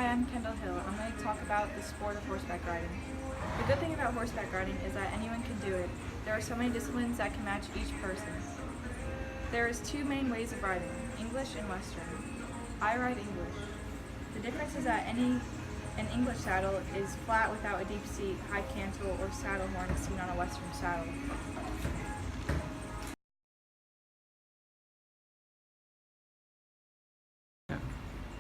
Hi, I'm Kendall Hill. I'm going to talk about the sport of horseback riding. The good thing about horseback riding is that anyone can do it. There are so many disciplines that can match each person. There is two main ways of riding, English and Western. I ride English. The difference is that an English saddle is flat without a deep seat, high cantle, or saddle horn as seen on a Western saddle.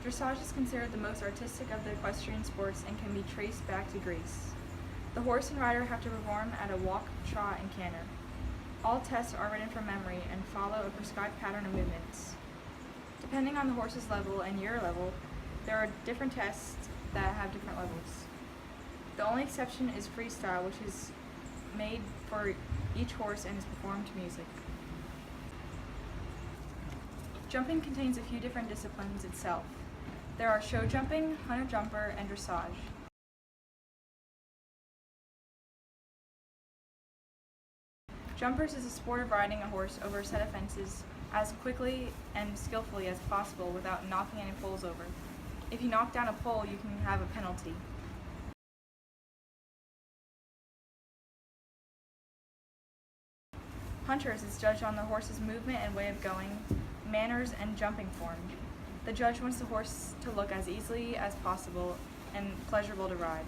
Dressage is considered the most artistic of the equestrian sports and can be traced back to Greece. The horse and rider have to perform at a walk, trot, and canter. All tests are written from memory and follow a prescribed pattern of movements. Depending on the horse's level and your level, there are different tests that have different levels. The only exception is freestyle, which is made for each horse and is performed to music. Jumping contains a few different disciplines itself. There are show jumping, hunter jumper, and dressage. Jumpers is a sport of riding a horse over a set of fences as quickly and skillfully as possible without knocking any poles over. If you knock down a pole, you can have a penalty. Hunters is judged on the horse's movement and way of going, manners, and jumping form. The judge wants the horse to look as easily as possible and pleasurable to ride.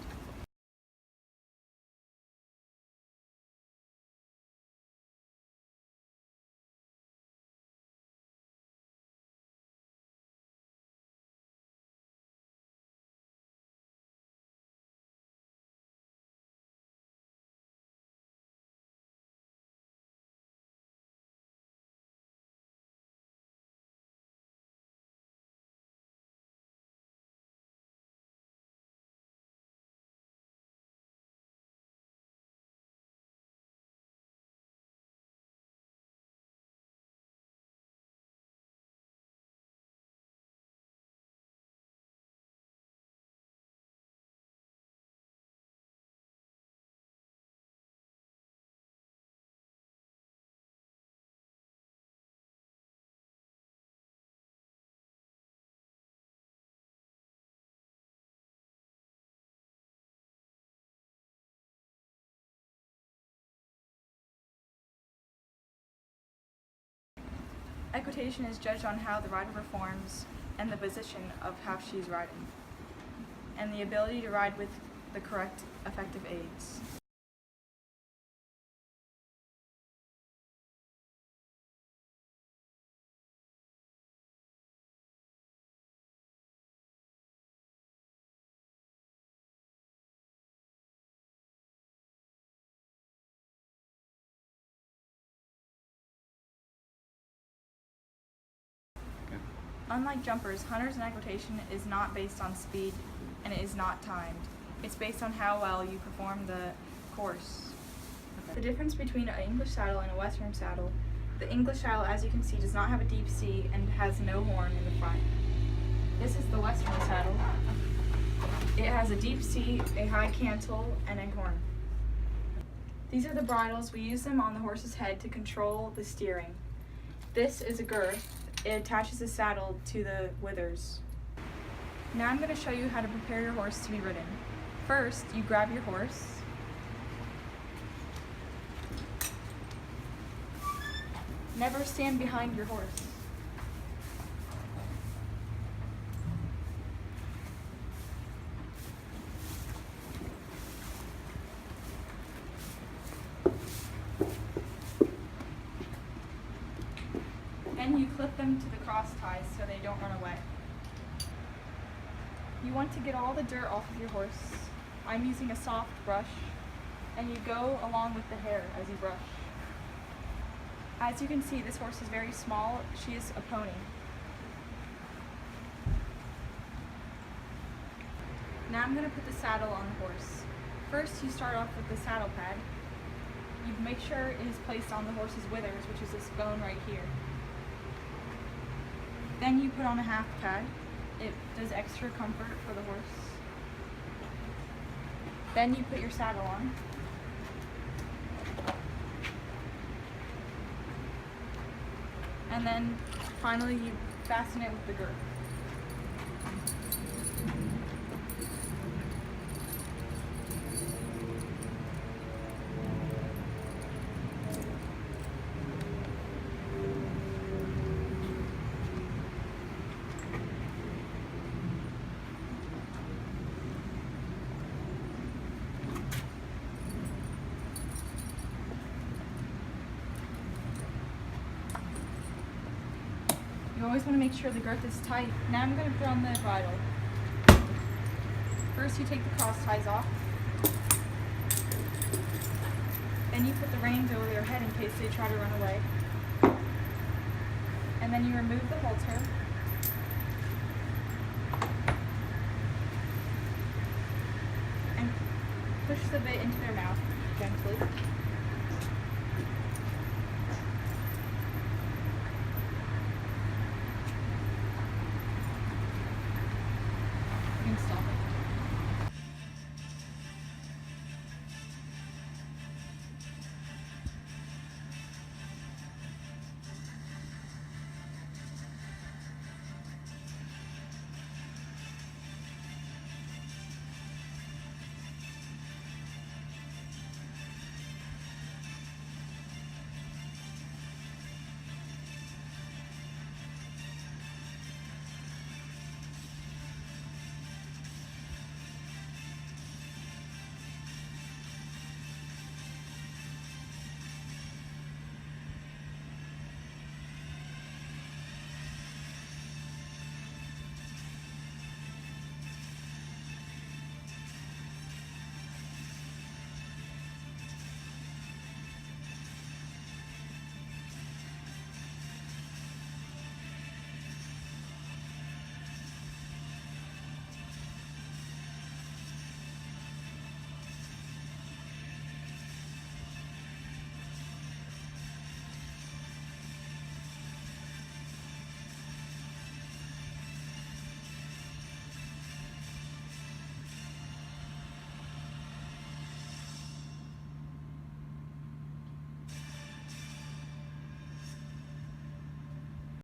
Equitation is judged on how the rider performs and the position of how she's riding, and the ability to ride with the correct effective aids. Unlike jumpers, hunters and equitation is not based on speed and it is not timed. It's based on how well you perform the course. The difference between an English saddle and a Western saddle: the English saddle, as you can see, does not have a deep seat and has no horn in the front. This is the Western saddle. It has a deep seat, a high cantle, and a horn. These are the bridles. We use them on the horse's head to control the steering. This is a girth. It attaches the saddle to the withers. Now I'm going to show you how to prepare your horse to be ridden. First, you grab your horse. Never stand behind your horse. And you clip them to the cross ties so they don't run away. You want to get all the dirt off of your horse. I'm using a soft brush, and you go along with the hair as you brush. As you can see, this horse is very small. She is a pony. Now I'm going to put the saddle on the horse. First, you start off with the saddle pad. You make sure it is placed on the horse's withers, which is this bone right here. Then you put on a half pad. It does extra comfort for the horse. Then you put your saddle on. And then finally you fasten it with the girth. You always want to make sure the girth is tight. Now I'm going to put on the bridle. First you take the cross ties off. Then you put the reins over their head in case they try to run away. And then you remove the halter. And push the bit into their mouth gently.